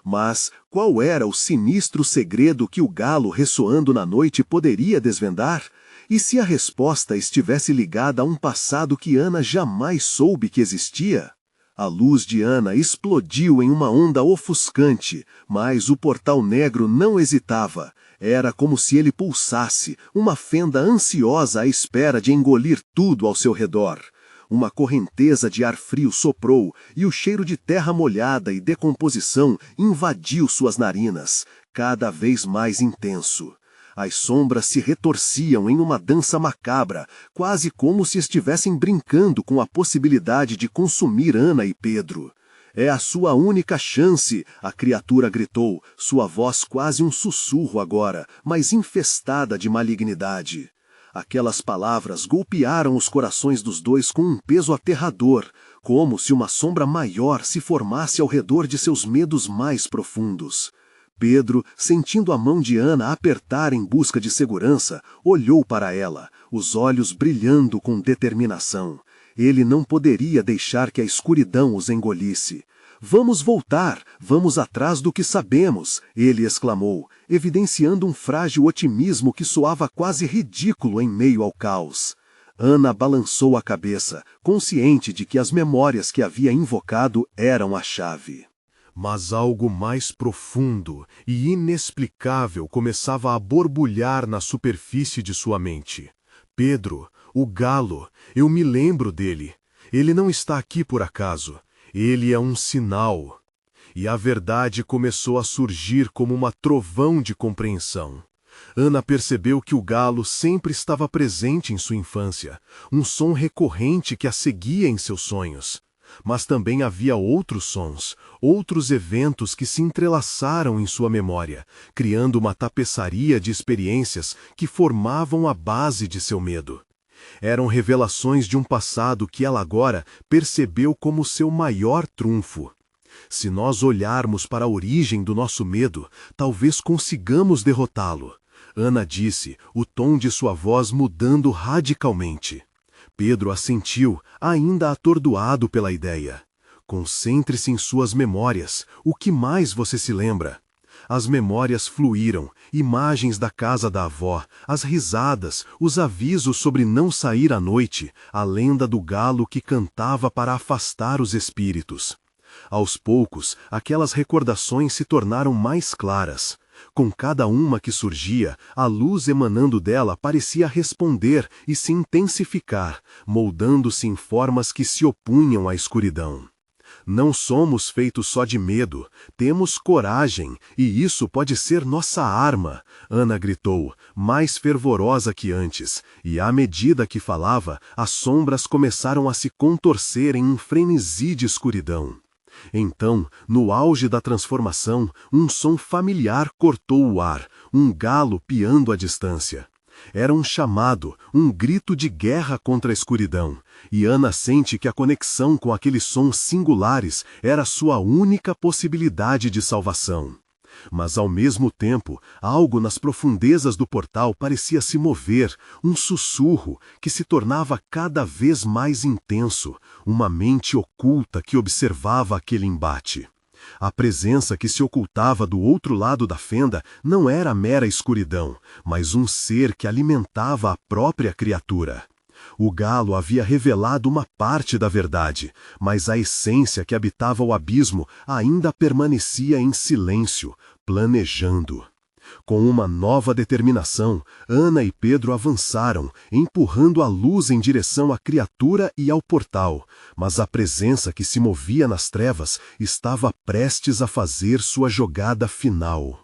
Mas qual era o sinistro segredo que o galo ressoando na noite poderia desvendar? E se a resposta estivesse ligada a um passado que Ana jamais soube que existia? A luz de Ana explodiu em uma onda ofuscante, mas o portal negro não hesitava. Era como se ele pulsasse, uma fenda ansiosa à espera de engolir tudo ao seu redor. Uma correnteza de ar frio soprou, e o cheiro de terra molhada e decomposição invadiu suas narinas, cada vez mais intenso. As sombras se retorciam em uma dança macabra, quase como se estivessem brincando com a possibilidade de consumir Ana e Pedro. É a sua única chance, a criatura gritou, sua voz quase um sussurro agora, mas infestada de malignidade. Aquelas palavras golpearam os corações dos dois com um peso aterrador, como se uma sombra maior se formasse ao redor de seus medos mais profundos. Pedro, sentindo a mão de Ana apertar em busca de segurança, olhou para ela, os olhos brilhando com determinação. Ele não poderia deixar que a escuridão os engolisse. Vamos voltar, vamos atrás do que sabemos, ele exclamou, evidenciando um frágil otimismo que soava quase ridículo em meio ao caos. Ana balançou a cabeça, consciente de que as memórias que havia invocado eram a chave. Mas algo mais profundo e inexplicável começava a borbulhar na superfície de sua mente. Pedro, o galo, eu me lembro dele. Ele não está aqui por acaso. Ele é um sinal. E a verdade começou a surgir como uma trovão de compreensão. Ana percebeu que o galo sempre estava presente em sua infância, um som recorrente que a seguia em seus sonhos. Mas também havia outros sons, outros eventos que se entrelaçaram em sua memória, criando uma tapeçaria de experiências que formavam a base de seu medo. Eram revelações de um passado que ela agora percebeu como seu maior trunfo. Se nós olharmos para a origem do nosso medo, talvez consigamos derrotá-lo. Ana disse, o tom de sua voz mudando radicalmente. Pedro assentiu, ainda atordoado pela ideia. Concentre-se em suas memórias. O que mais você se lembra? As memórias fluíram, imagens da casa da avó, as risadas, os avisos sobre não sair à noite, a lenda do galo que cantava para afastar os espíritos. Aos poucos, aquelas recordações se tornaram mais claras. Com cada uma que surgia, a luz emanando dela parecia responder e se intensificar, moldando-se em formas que se opunham à escuridão. Não somos feitos só de medo, temos coragem, e isso pode ser nossa arma, Ana gritou, mais fervorosa que antes, e à medida que falava, as sombras começaram a se contorcer em um frenesi de escuridão. Então, no auge da transformação, um som familiar cortou o ar, um galo piando à distância. Era um chamado, um grito de guerra contra a escuridão, e Ana sente que a conexão com aqueles sons singulares era sua única possibilidade de salvação. Mas ao mesmo tempo, algo nas profundezas do portal parecia se mover, um sussurro que se tornava cada vez mais intenso, uma mente oculta que observava aquele embate. A presença que se ocultava do outro lado da fenda não era mera escuridão, mas um ser que alimentava a própria criatura. O galo havia revelado uma parte da verdade, mas a essência que habitava o abismo ainda permanecia em silêncio, planejando. Com uma nova determinação, Ana e Pedro avançaram, empurrando a luz em direção à criatura e ao portal, mas a presença que se movia nas trevas estava prestes a fazer sua jogada final.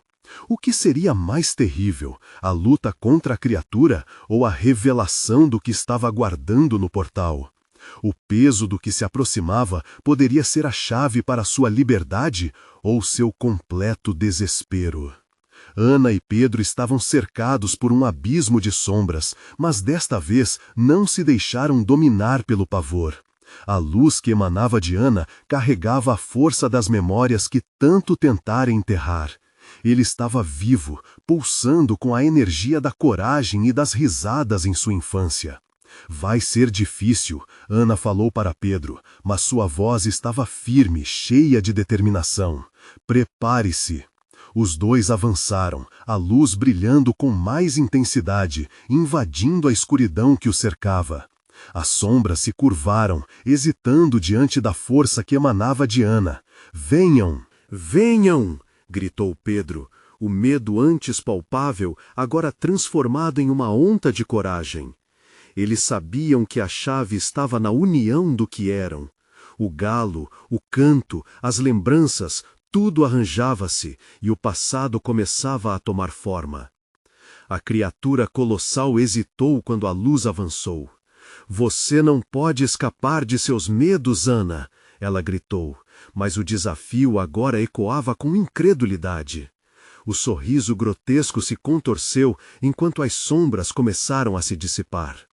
O que seria mais terrível, a luta contra a criatura ou a revelação do que estava aguardando no portal? O peso do que se aproximava poderia ser a chave para sua liberdade ou seu completo desespero. Ana e Pedro estavam cercados por um abismo de sombras, mas desta vez não se deixaram dominar pelo pavor. A luz que emanava de Ana carregava a força das memórias que tanto tentara enterrar. Ele estava vivo, pulsando com a energia da coragem e das risadas em sua infância. Vai ser difícil, Ana falou para Pedro, mas sua voz estava firme, cheia de determinação. Prepare-se. Os dois avançaram, a luz brilhando com mais intensidade, invadindo a escuridão que o cercava. As sombras se curvaram, hesitando diante da força que emanava de Ana. Venham! Venham! Gritou Pedro, o medo antes palpável, agora transformado em uma onda de coragem. Eles sabiam que a chave estava na união do que eram. O galo, o canto, as lembranças, tudo arranjava-se e o passado começava a tomar forma. A criatura colossal hesitou quando a luz avançou. Você não pode escapar de seus medos, Ana, ela gritou, mas o desafio agora ecoava com incredulidade. O sorriso grotesco se contorceu enquanto as sombras começaram a se dissipar.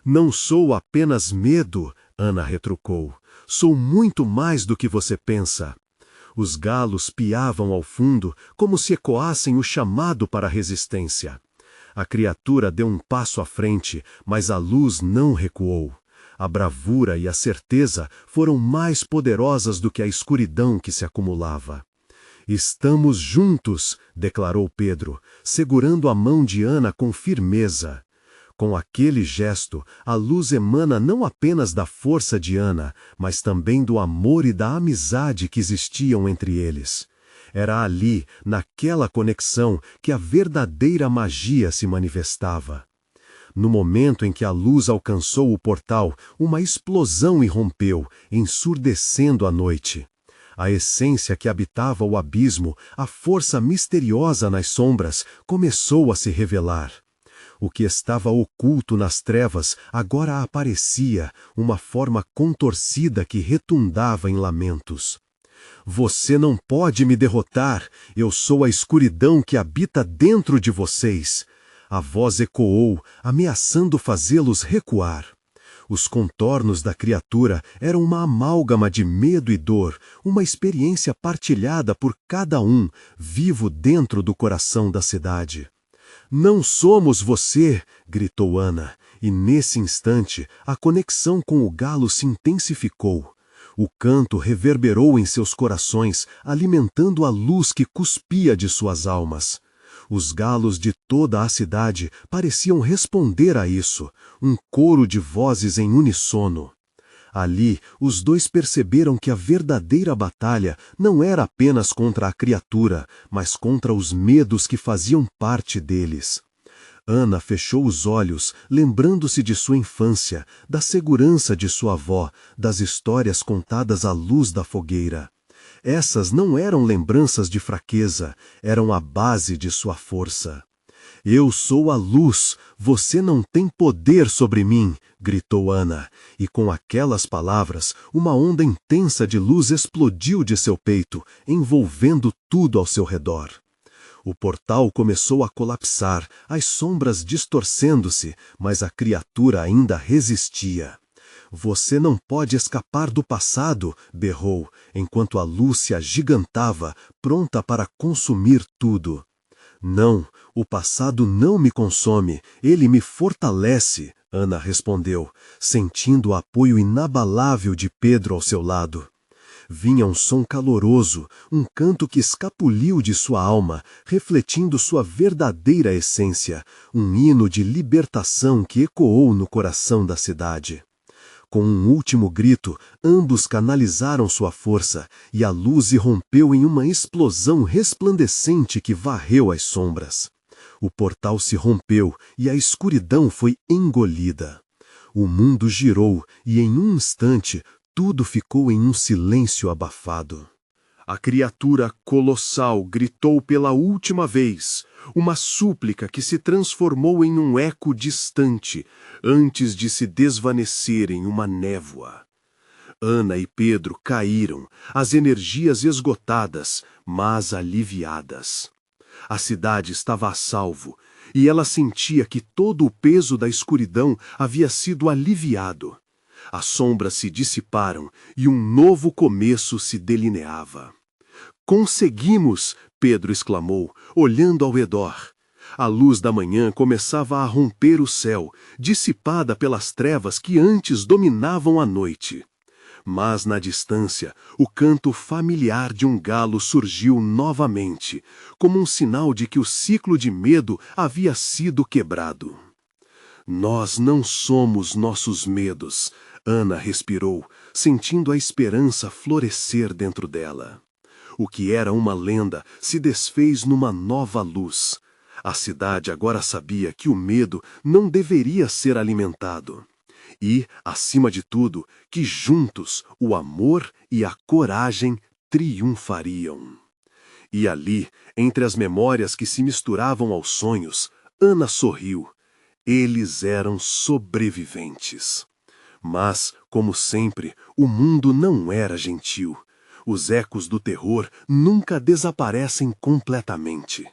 Não sou apenas medo, Ana retrucou. Sou muito mais do que você pensa. Os galos piavam ao fundo como se ecoassem o chamado para a resistência. A criatura deu um passo à frente, mas a luz não recuou. A bravura e a certeza foram mais poderosas do que a escuridão que se acumulava. Estamos juntos, declarou Pedro, segurando a mão de Ana com firmeza. Com aquele gesto, a luz emana não apenas da força de Ana, mas também do amor e da amizade que existiam entre eles. Era ali, naquela conexão, que a verdadeira magia se manifestava. No momento em que a luz alcançou o portal, uma explosão irrompeu, ensurdecendo a noite. A essência que habitava o abismo, a força misteriosa nas sombras, começou a se revelar. O que estava oculto nas trevas agora aparecia, uma forma contorcida que retundava em lamentos. Você não pode me derrotar, eu sou a escuridão que habita dentro de vocês. A voz ecoou, ameaçando fazê-los recuar. Os contornos da criatura eram uma amálgama de medo e dor, uma experiência partilhada por cada um, vivo dentro do coração da cidade. Não somos você, gritou Ana, e nesse instante a conexão com o galo se intensificou. O canto reverberou em seus corações, alimentando a luz que cuspia de suas almas. Os galos de toda a cidade pareciam responder a isso, um coro de vozes em unissono. Ali, os dois perceberam que a verdadeira batalha não era apenas contra a criatura, mas contra os medos que faziam parte deles. Ana fechou os olhos, lembrando-se de sua infância, da segurança de sua avó, das histórias contadas à luz da fogueira. Essas não eram lembranças de fraqueza, eram a base de sua força. Eu sou a luz, você não tem poder sobre mim, gritou Ana, e com aquelas palavras, uma onda intensa de luz explodiu de seu peito, envolvendo tudo ao seu redor. O portal começou a colapsar, as sombras distorcendo-se, mas a criatura ainda resistia. Você não pode escapar do passado, berrou, enquanto a luz se agigantava, pronta para consumir tudo. Não, o passado não me consome, ele me fortalece, Ana respondeu, sentindo o apoio inabalável de Pedro ao seu lado. Vinha um som caloroso, um canto que escapuliu de sua alma, refletindo sua verdadeira essência, um hino de libertação que ecoou no coração da cidade. Com um último grito, ambos canalizaram sua força e a luz irrompeu em uma explosão resplandecente que varreu as sombras. O portal se rompeu e a escuridão foi engolida. O mundo girou e, em um instante, tudo ficou em um silêncio abafado. A criatura colossal gritou pela última vez, uma súplica que se transformou em um eco distante, antes de se desvanecer em uma névoa. Ana e Pedro caíram, as energias esgotadas, mas aliviadas. A cidade estava a salvo, e ela sentia que todo o peso da escuridão havia sido aliviado. As sombras se dissiparam e um novo começo se delineava. "Conseguimos!" Pedro exclamou, olhando ao redor. A luz da manhã começava a romper o céu, dissipada pelas trevas que antes dominavam a noite. Mas na distância, o canto familiar de um galo surgiu novamente, como um sinal de que o ciclo de medo havia sido quebrado. "Nós não somos nossos medos", Ana respirou, sentindo a esperança florescer dentro dela. O que era uma lenda se desfez numa nova luz. A cidade agora sabia que o medo não deveria ser alimentado. E, acima de tudo, que juntos o amor e a coragem triunfariam. E ali, entre as memórias que se misturavam aos sonhos, Ana sorriu. Eles eram sobreviventes. Mas, como sempre, o mundo não era gentil. Os ecos do terror nunca desaparecem completamente.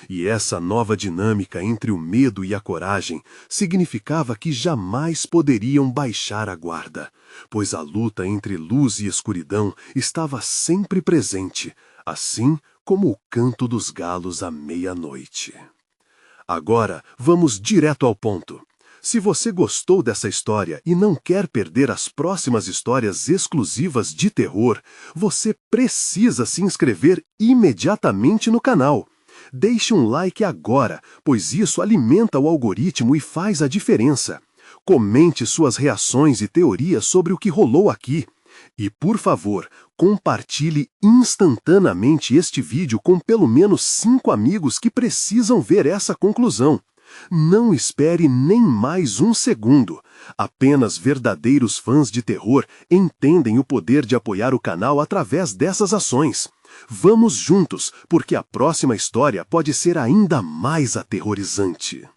E essa nova dinâmica entre o medo e a coragem significava que jamais poderiam baixar a guarda, pois a luta entre luz e escuridão estava sempre presente, assim como o canto dos galos à meia-noite. Agora, vamos direto ao ponto. Se você gostou dessa história e não quer perder as próximas histórias exclusivas de terror, você precisa se inscrever imediatamente no canal. Deixe um like agora, pois isso alimenta o algoritmo e faz a diferença. Comente suas reações e teorias sobre o que rolou aqui. E, por favor, compartilhe instantaneamente este vídeo com pelo menos 5 amigos que precisam ver essa conclusão. Não espere nem mais um segundo. Apenas verdadeiros fãs de terror entendem o poder de apoiar o canal através dessas ações. Vamos juntos, porque a próxima história pode ser ainda mais aterrorizante.